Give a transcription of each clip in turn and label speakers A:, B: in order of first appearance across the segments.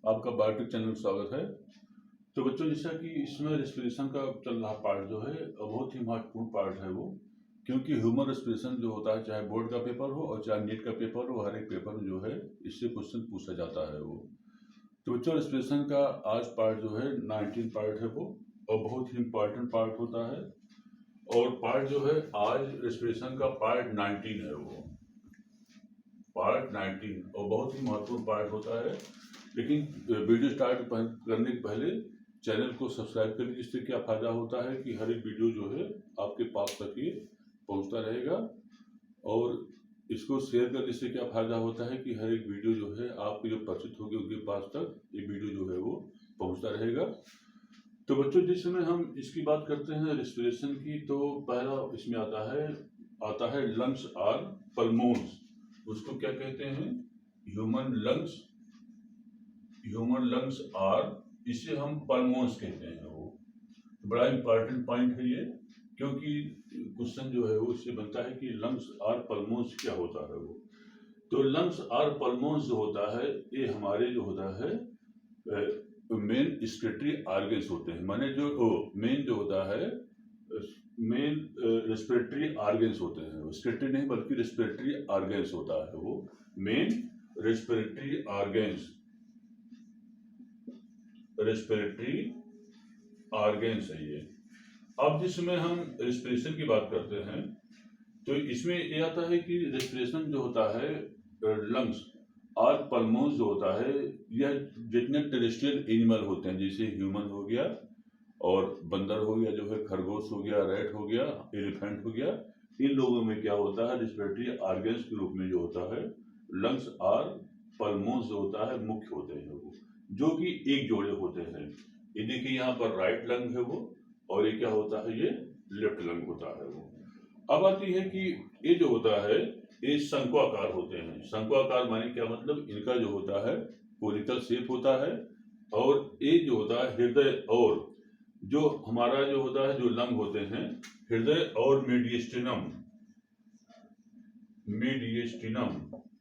A: आपका biotech channel में स्वागत है। तो बच्चों, जैसा कि इसमें रेस्पिरेशन का चल रहा पार्ट जो है बहुत ही महत्वपूर्ण पार्ट है वो, क्योंकि ह्यूमन रेस्पिरेशन जो होता है, चाहे बोर्ड का पेपर हो और चाहे नीट का पेपर हो, हर एक पेपर में जो है इससे क्वेश्चन पूछा जाता है वो। तो बच्चों, रेस्पिरेशन का आज पार्ट जो है 19 पार्ट है वो, और बहुत ही इम्पोर्टेंट पार्ट होता है। और पार्ट जो है आज रेस्पिरेशन का पार्ट 19 है वो, पार्ट 19, और बहुत ही महत्वपूर्ण पार्ट होता है। लेकिन वीडियो स्टार्ट करने के पहले चैनल को सब्सक्राइब करिए, जिससे क्या फ़ायदा होता है कि हर एक वीडियो जो है आपके पास तक ये पहुंचता रहेगा। और इसको शेयर करने से क्या फ़ायदा होता है कि हर एक वीडियो जो है आपके जो परिचित होगी उनके पास तक ये वीडियो जो है वो पहुंचता रहेगा। तो बच्चों, जिस समय हम इसकी बात करते हैं रेस्पिरेशन की, तो पहला इसमें आता है लंग्स आर पल्मोन्स। उसको क्या कहते हैं? ह्यूमन लंग्स आर, इसे हम पल्मोन्स कहते हैं वो। बड़ा इंपॉर्टेंट पॉइंट है ये, क्योंकि क्वेश्चन जो है वो इससे बनता है कि लंग्स आर पल्मोन्स क्या होता है वो। तो लंग्स आर पल्मोन्स जो होता है, ये हमारे जो होता है मेन रेस्पिरेटरी ऑर्गन्स होते हैं। माने जो मेन जो होता है मेन रेस्पिरेटरी ऑर्गन्स होते हैं। रेस्पिरेटरी नहीं बल्कि रेस्पिरेटरी ऑर्गन्स होता है वो, main respiratory organs, respiratory organs है ये। अब जिसमें हम रेस्पिरेशन की बात करते हैं, तो इसमें ये आता है कि रेस्पिरेशन जो होता है लंग्स और पल्मोन्स जो होता है, यह जितने टेरेस्ट्रियल एनिमल होते हैं, जैसे ह्यूमन हो गया और बंदर हो गया, जो है खरगोश हो गया, रैट हो गया, एलिफेंट हो गया, इन लोगों में क्या होता है रेस्पिरेटरी ऑर्गन्स के रूप में जो होता है लंग्स और पल्मोन्स जो होता है मुख्य होते हैं वो, जो कि एक जोड़े होते हैं। ये देखिए यहाँ पर राइट लंग है वो, और ये क्या होता है, ये लेफ्ट लंग होता है वो। अब आती है कि ये जो होता है ये शंक्वाकार होते हैं। शंक्वाकार माने क्या मतलब, इनका जो होता है कोनिकल शेप होता है। और ये जो होता है हृदय, और जो हमारा जो होता है जो लंग होते हैं, हृदय और मीडियस्टिनम,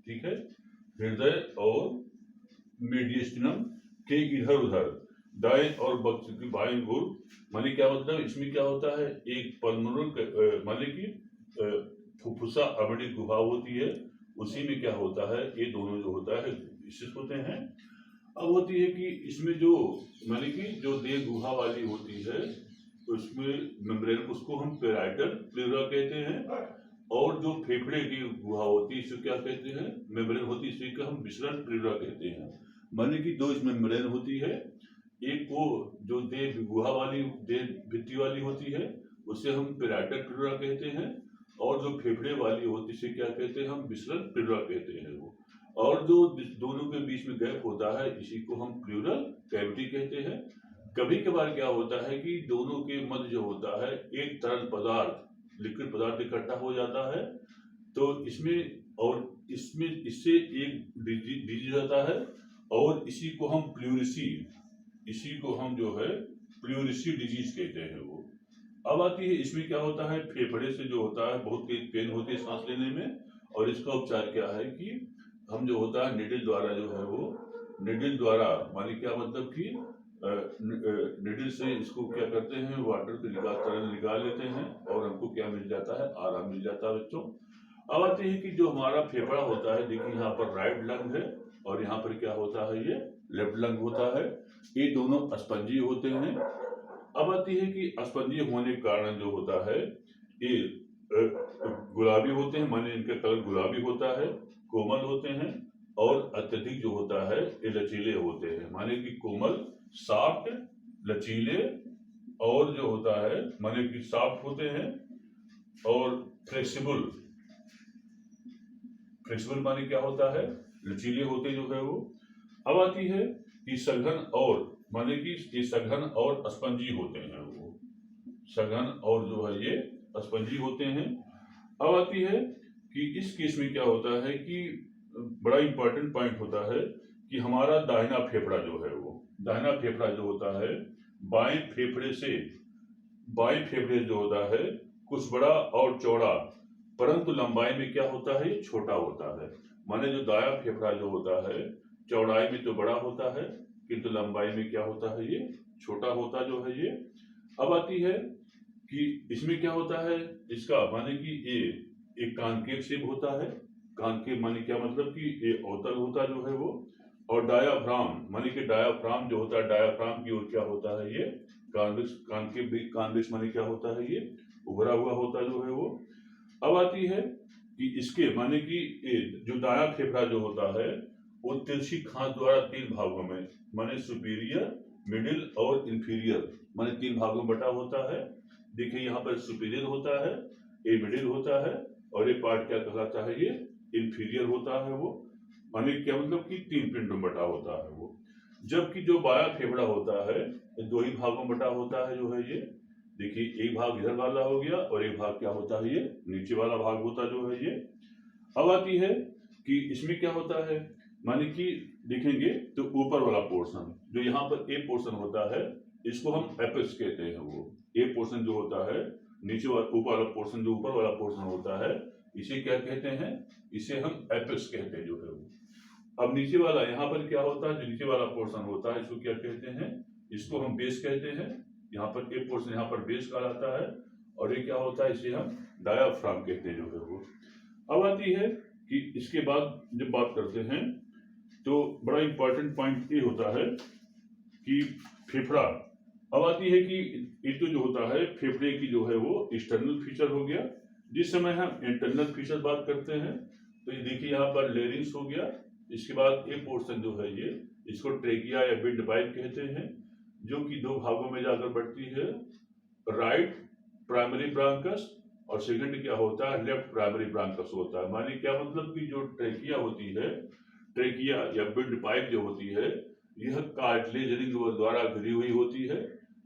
A: ठीक है, हृदय और मीडियस्टिनम के इधर उधर दाएं और बाएं ओर, माने क्या मतलब, इसमें क्या होता है एक पल्मोनल माने कि फुफ्फुसा अवड़ी गुहा होती है, उसी में क्या होता है ये दोनों जो होता है विशिष्ट होते हैं। अब होती है कि इसमें जो माने कि जो देह गुहा वाली होती है उसमें मेम्ब्रेन, उसको हम पेराइटल प्लेरा कहते हैं। और जो फेफड़े की गुहा होती है इसे क्या कहते हैं, मेम्ब्रेन होती है, इसे हम विसरण प्लेरा कहते हैं। माने कि दो इसमें मेम्ब्रेन होती है, एक वो जो देह गुहा वाली, देह भित्ति वाली होती है, उसे हम पेराइटल प्लेरा कहते हैं। और जो फेफड़े वाली होती है इसे क्या कहते हैं, हम विसरण प्लेरा कहते हैं वो। और जो दोनों के बीच में गैप होता है इसी को हम प्लूरल कैविटी कहते हैं। कभी कभार क्या होता है कि दोनों के मध्य जो होता है एक तरल पदार्थ, लिक्विड पदार्थ इकट्ठा हो जाता है, तो इसमें इससे एक डिजीज आता है, और इसी को हम जो है प्लूरिसी डिजीज कहते हैं वो। अब आती है इसमें क्या होता है, फेफड़े से जो होता है बहुत पेन होती है सांस लेने में, और इसका उपचार क्या है कि हम जो होता है निडिल द्वारा जो है वो, निडिल द्वारा माने क्या मतलब कि निडिल से इसको क्या करते हैं, वाटर को तरल निकाल लेते हैं, और हमको क्या मिल जाता है, आराम मिल जाता है बच्चों। अब आते हैं कि जो हमारा फेफड़ा होता है, देखिए यहाँ पर राइट लंग है और यहाँ पर क्या होता है, ये लेफ्ट लंग होता है। ये दोनों स्पंजी होते हैं। अब आती है कि स्पंजी होने के कारण जो होता है ये गुलाबी होते हैं, माने इनका कलर गुलाबी होता है, कोमल होते हैं, और अत्यधिक जो होता है ये लचीले होते हैं, माने कि कोमल, सॉफ्ट, लचीले, और जो होता है माने कि सॉफ्ट होते हैं, और फ्लेक्सिबल माने क्या होता है, लचीले होते जो है वो। अब आती है कि सघन, और माने कि ये सघन और स्पंजी होते हैं वो, सघन और जो है ये स्पंजी होते हैं। अब आती है कि इस केस में क्या होता है कि बड़ा इंपॉर्टेंट पॉइंट होता है कि हमारा दाहिना फेफड़ा जो है वो, दाहिना फेफड़ा जो होता है बाएं फेफड़े जो होता है कुछ बड़ा और चौड़ा, परंतु लंबाई में क्या होता है, छोटा होता है। माने जो दायां फेफड़ा जो होता है चौड़ाई में तो बड़ा होता है किंतु लंबाई में क्या होता है, ये छोटा होता जो है ये। अब आती है कि इसमें क्या होता है, इसका माने कि ये एक कॉनकेव शेप होता है। कॉनकेव माने क्या मतलब कि ये अवतल होता जो है वो, और डायाफ्राम माने कि डायाफ्राम जो होता है, डायाफ्राम की ओर क्या होता है ये कॉन्वेक्स, कॉनकेव कॉन्वेक्स माने क्या होता है ये उभरा हुआ होता जो है वो। अब आती है कि इसके माने कि जो दाया फेफड़ा जो होता है वो तिरछी खांच द्वारा 3 भागों में माने सुपीरियर, मिडिल और इंफीरियर माने 3 भागों में बटा होता है। देखिए यहाँ पर सुपीरियर होता है, ये मिडिल होता है और ये पार्ट क्या कहलाता है, ये इंफीरियर होता है वो। माने क्या मतलब कि 3 पिंडों में बटा होता है वो। जबकि जो बाया फेफड़ा होता है ये 2 ही भागों में बटा होता है जो है ये। देखिए एक भाग इधर वाला हो गया और एक भाग क्या होता है, ये नीचे वाला भाग होता जो है ये। अब आती है कि इसमें क्या होता है, माने कि देखेंगे तो ऊपर वाला पोर्शन जो यहाँ पर ए पोर्शन होता है इसको हम एपेक्स कहते हैं वो। ए पोर्शन जो होता है नीचे वाला, ऊपर वाला पोर्शन जो ऊपर वाला पोर्शन होता है इसे क्या कहते हैं, इसे हम एपेक्स कहते हैं जो है वो। अब नीचे वाला यहाँ पर क्या होता है, जो नीचे वाला पोर्शन होता है इसको क्या कहते हैं, इसको हम बेस कहते हैं। यहाँ पर ए पोर्शन यहाँ पर बेस कहलाता है और ये क्या होता है, इसे हम डायाफ्राम कहते हैं जो है वो। अब आती है कि इसके बाद जब बात करते हैं तो बड़ा इंपॉर्टेंट पॉइंट ये होता है कि फेफड़ा। अब आती है कि ये तो जो होता है फेफड़े की जो है वो एक्सटर्नल फीचर हो गया। जिस समय हम इंटरनल फीचर बात करते हैं तो ये देखिए यहाँ पर लेरिंग्स हो गया। इसके बाद ये पोर्शन जो है ये इसको ट्रेकिया या विंड पाइप कहते हैं, जो कि 2 भागों में जाकर बढ़ती है, राइट प्राइमरी ब्रांकस और सेकंड क्या होता है, लेफ्ट प्राइमरी ब्रांकस होता है। माने क्या मतलब कि जो ट्रेकिया होती है, ट्रेकिया या विंड पाइप जो होती है यह कार्टिलेज रिंग द्वारा घिरी हुई होती है,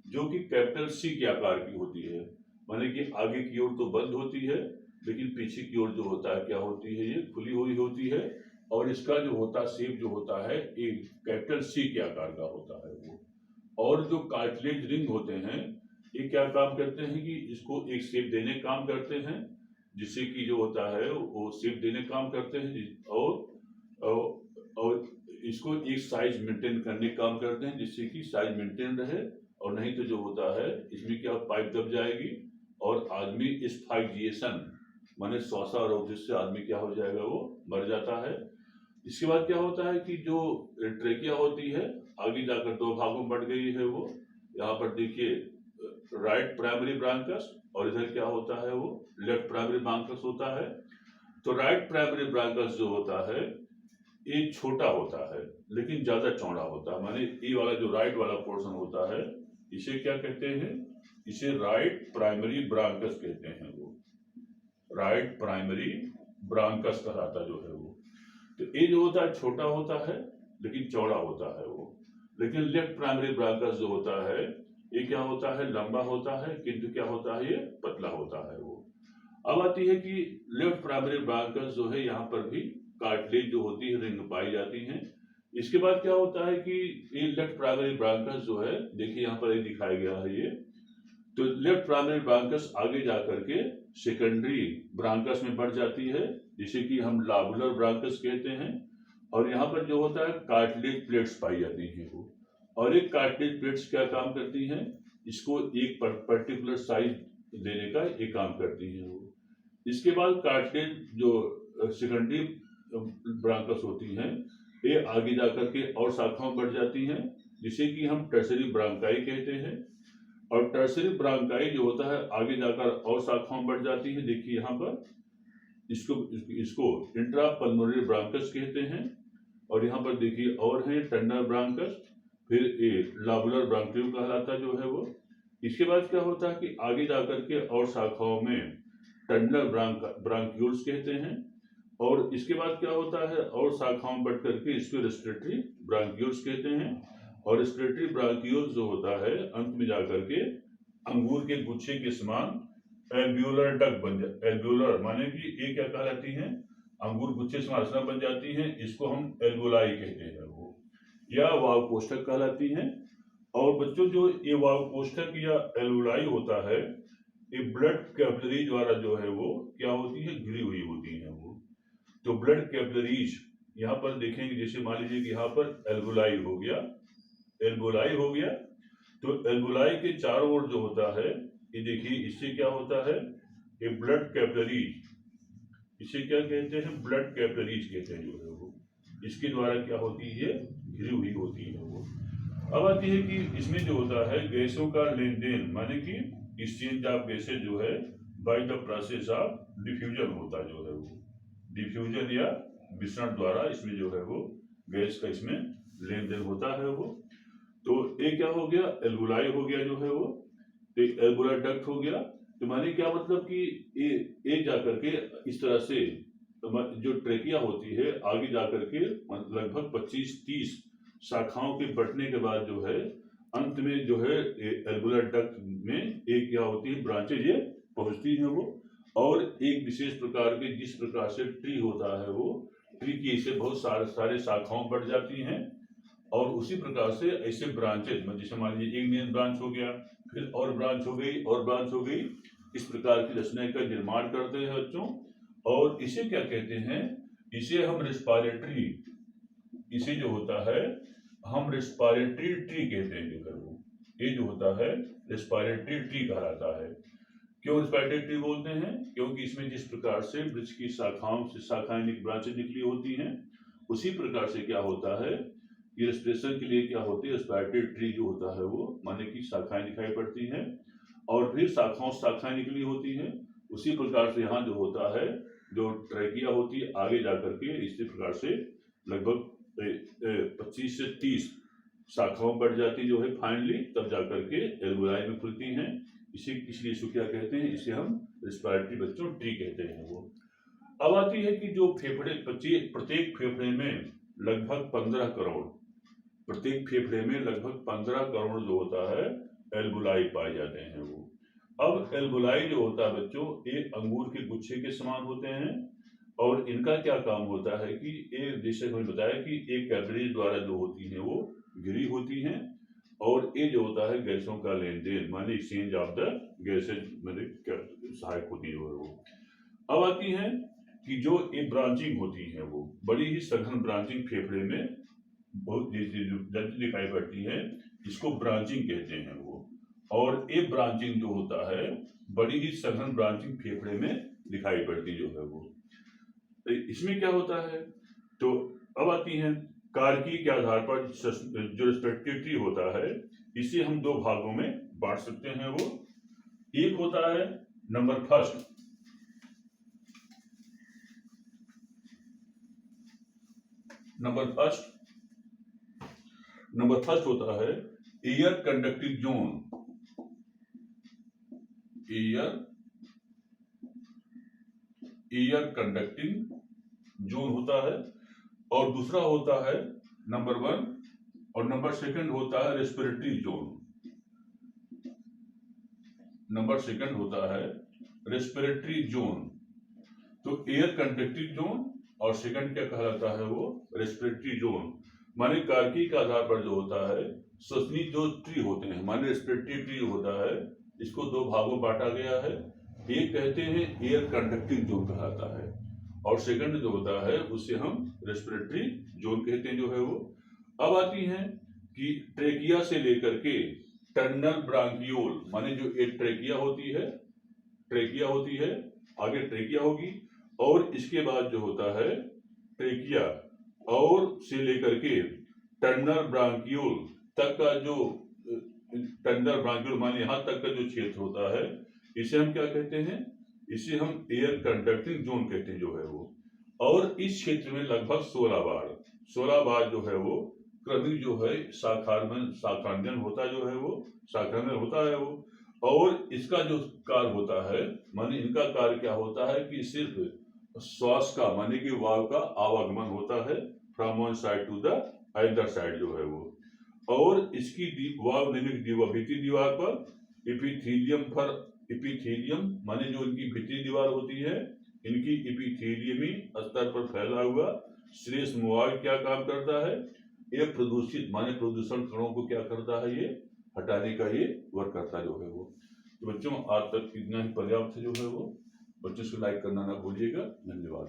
A: जो कि कैपिटल सी के आकार की होती है। माने कि आगे की ओर तो बंद होती है लेकिन पीछे की ओर जो होता है क्या होती है, ये खुली हुई होती है और इसका जो होता है शेप जो होता है एक कैपिटल सी के आकार का होता है वो। और जो कार्टिलेज रिंग होते हैं ये क्या काम करते हैं कि इसको एक शेप देने काम करते हैं, जिससे कि जो होता है वो शेप देने काम करते हैं और इसको एक साइज मेंटेन करने काम करते हैं, जिससे कि साइज मेंटेन रहे। और नहीं तो जो होता है इसमें क्या पाइप दब जाएगी और आदमी एस्फाइजिएशन माने श्वासा रोग जिससे आदमी क्या हो जाएगा, वो मर जाता है। इसके बाद क्या होता है कि जो ट्रेकिया होती है आगे जाकर 2 भागों में बढ़ गई है वो। यहाँ पर देखिए राइट प्राइमरी ब्रांकस और इधर क्या होता है वो लेफ्ट प्राइमरी ब्रांकस होता है। तो राइट प्राइमरी ब्रांकस जो होता है ये छोटा होता है लेकिन ज्यादा चौड़ा होता है। माने ये वाला जो राइट वाला पोर्शन होता है इसे क्या कहते हैं, इसे राइट प्राइमरी ब्रांकस कहते हैं वो। राइट प्राइमरी ब्रांकस कहलाता जो है वो। तो ये जो होता है छोटा होता है लेकिन चौड़ा होता है वो। लेकिन लेफ्ट प्राइमरी ब्रांकस जो होता है ये क्या होता है, लंबा होता है किंतु क्या होता है, ये पतला होता है वो। अब आती है कि लेफ्ट प्राइमरी ब्रांकस जो है यहाँ पर भी कार्टिलेज जो होती है रिंग पाई जाती हैं। इसके बाद क्या होता है कि ये लेफ्ट प्राइमरी ब्रांकस जो है देखिए यहाँ पर ये दिखाया गया है ये। तो लेफ्ट प्राइमरी ब्रांकस आगे जाकर के सेकेंडरी ब्रांकस में बढ़ जाती है, जिसे कि हम लाबुलर ब्रांकस कहते हैं। और यहाँ पर जो होता है कार्टिलेज प्लेट्स पाई जाती हैं वो। और एक कार्टिलेज प्लेट्स क्या काम करती हैं, इसको एक पर्टिकुलर साइज देने का एक काम करती हैं वो। इसके बाद कार्टिलेज जो सेकेंडरी ब्रांकस होती हैं ये आगे जाकर के और शाखाओं बढ़ जाती हैं, जिसे कि हम टर्सरी ब्रांकाई कहते हैं। और टर्सरी ब्रांकाई जो होता है आगे जाकर और शाखाओं बढ़ जाती है। देखिए यहाँ पर इसको इंट्रापल्मोनरी ब्रांकस कहते हैं। और यहाँ पर देखिए और है टंडर ब्रांकस, फिर ये लाबुलर ब्रांकियो कहलाता जो है वो। इसके बाद क्या होता है कि आगे जाकर के और शाखाओं में टंडर ब्रांक्यूल्स कहते हैं। और इसके बाद क्या होता है और शाखाओं बढ़ करके इसको रेस्पिरेटरी ब्रांक्यूल्स कहते हैं। और रेस्पिरेटरी ब्रांक्यूल्स जो होता है अंत में जाकर के अंगूर के गुच्छे के समान एल्वियोलर डक्ट बन जाती है। एल्वियोलर माने कि ये क्या कहलाती हैं, अंगूर गुच्छे समान रचना बन जाती हैं, इसको हम एल्वोलाई कहते हैं वो, या वाव कोष्ठक कहलाती हैं। और बच्चों जो ये वाव कोष्ठक या एल्वोलाई होता है ये ब्लड कैपिलरी द्वारा जो है वो क्या होती है, घिरी हुई होती है वो। तो ब्लड कैपिलरीज यहाँ पर देखेंगे, जैसे मान लीजिए कि यहाँ पर एल्बुलाई हो गया, एल्बुलाई हो गया, तो एल्बुलाई के चारों ओर जो होता है, ये देखिए इससे क्या होता है, ये ब्लड कैपिलरीज, इसे क्या कहते हैं, ब्लड कैपिलरीज कहते हैं जो है वो, इसके द्वारा क्या होती है, घिरी हुई होती है वो। अब आती है कि इसमें जो होता है गैसों का लेन देन, माने कि एक्सचेंज ऑफ गैसेज जो है by the process of diffusion होता जो है वो, डिफ्यूजन या विसरण द्वारा इसमें जो है वो गैस का इसमें लेन देन होता है वो। तो ये क्या हो गया, एल्बुलाई हो गया जो है वो, तो एल्बुलर डक्ट हो गया। तो माने क्या मतलब कि ये जाकर के इस तरह से जो ट्रेकिया होती है आगे जाकर के लगभग 25-30 शाखाओं के बढ़ने के बाद जो है अंत में जो है एल्बुलर डक्ट में एक क्या होती है, ब्रांचेज ये पहुंचती है वो, और एक विशेष प्रकार के जिस प्रकार से ट्री होता है वो, ट्री की ऐसे बहुत सारे शाखाओं बढ़ जाती हैं, और उसी प्रकार से ऐसे ब्रांचेज, जैसे मान लीजिए एक मेन ब्रांच हो गया, फिर और ब्रांच हो गई और ब्रांच हो गई, इस प्रकार की रचना का निर्माण करते हैं बच्चों। और इसे क्या कहते हैं, इसे हम रेस्पिरेटरी, इसे जो होता है हम रेस्पिरेटरी ट्री कहते हैं जो है वो, ये जो होता है रेस्पिरेटरी ट्री कहलाता है। क्यों रेस्पिरेटरी ट्री बोलते हैं, क्योंकि इसमें जिस प्रकार से वृक्ष की शाखाओं से शाखाएं ब्रांचेज निकली होती हैं, उसी प्रकार से क्या होता है, ये रेस्पिरेशन के लिए क्या होती है, रेस्पिरेटरी ट्री जो होता है वो, माने की शाखाएं दिखाई पड़ती हैं और फिर शाखाएं निकली होती हैं। उसी प्रकार से यहाँ जो होता है, जो ट्रैकिया होती है आगे जाकर के इसी प्रकार से लगभग 25 से 30 शाखाओं बढ़ जाती जो है फाइनली, तब जाकर के एल्बुलाई में खुलती हैं। इसलिए इसको क्या कहते हैं, इसे हम रेस्पिरेटरी बच्चों ट्री कहते हैं वो। अब आती है कि जो फेफड़े, प्रत्येक फेफड़े में लगभग 15 करोड़, प्रत्येक फेफड़े में लगभग 15 करोड़ जो होता है एल्बुलाई पाए जाते हैं वो। अब एल्बुलाई जो होता है बच्चों, एक अंगूर के गुच्छे के समान होते हैं, और इनका क्या काम होता है कि एक, जैसे हमने बताया कि एक कैपिलरी द्वारा जो होती है वो घिरी होती हैं, और ये जो होता है गैसों का लेन देन, माने एक्सचेंज ऑफ द गैसेज में सहायक होती है वो। अब आती है कि जो ये ब्रांचिंग होती है वो बड़ी ही सघन ब्रांचिंग फेफड़े में बहुत दिखाई पड़ती है, इसको ब्रांचिंग कहते हैं वो। और ये ब्रांचिंग जो होता है बड़ी ही सघन ब्रांचिंग फेफड़े में दिखाई पड़ती जो है वो। इसमें क्या होता है, तो अब आती है कारकी के आधार पर जो रेस्पिरेटरी होता है, इसे हम दो भागों में बांट सकते हैं वो। एक होता है नंबर फर्स्ट होता है air conducting zone, air conducting zone होता है, और दूसरा होता है नंबर 1, और नंबर 2 होता है रेस्पिरेटरी जोन। नंबर 2 होता है रेस्पिरेटरी जोन। तो एयर कंडक्टिंग जोन और सेकंड क्या कहलाता है वो, रेस्पिरेटरी जोन। माने कारकी के आधार पर जो होता है श्वसनीय जो ट्री होते हैं, माने रेस्पिरेटरी ट्री होता है, इसको दो भागों बांटा गया है। एक कहते हैं एयर कंडक्टिंग जोन कहलाता है, और सेकंड जो होता है उसे हम रेस्पिरेटरी जोन कहते हैं जो है वो। अब आती है कि ट्रेकिया से लेकर के टर्मिनल ब्रांकियोल, माने जो एक ट्रेकिया होती है, आगे ट्रेकिया होगी, और इसके बाद जो होता है ट्रेकिया और से लेकर के टर्मिनल ब्रांकियोल तक का जो टर्मिनल ब्रांकियोल माने यहाँ तक का जो क्षेत्र होता है, इसे हम क्या कहते हैं, इसे हम एयर कंडक्टिंग जोन कहते हैं जो है वो। और इस क्षेत्र में लगभग 16 बार जो है वो क्रमिक जो है शाखांजन होता जो है वो, शाखांजन होता है वो। और इसका जो कार्य होता है, माने इनका कार्य क्या होता है कि सिर्फ श्वास का, माने कि वायु का आवागमन होता है from one side to the other side जो है वो। और इसकी वायु भीतरी दीवार पर एपिथेलियम माने जो इनकी भीतरी दीवार होती है, इनकी एपिथेलियमी स्तर पर फैला हुआ श्लेष्म वायु क्या काम करता है, ये प्रदूषित माने प्रदूषण कणों को क्या करता है, ये हटाने का ये वर्क करता जो है वो। तो बच्चों आज तक इतना ही पर्याप्त है जो है वो। बच्चों को लाइक करना ना भूलिएगा। धन्यवाद।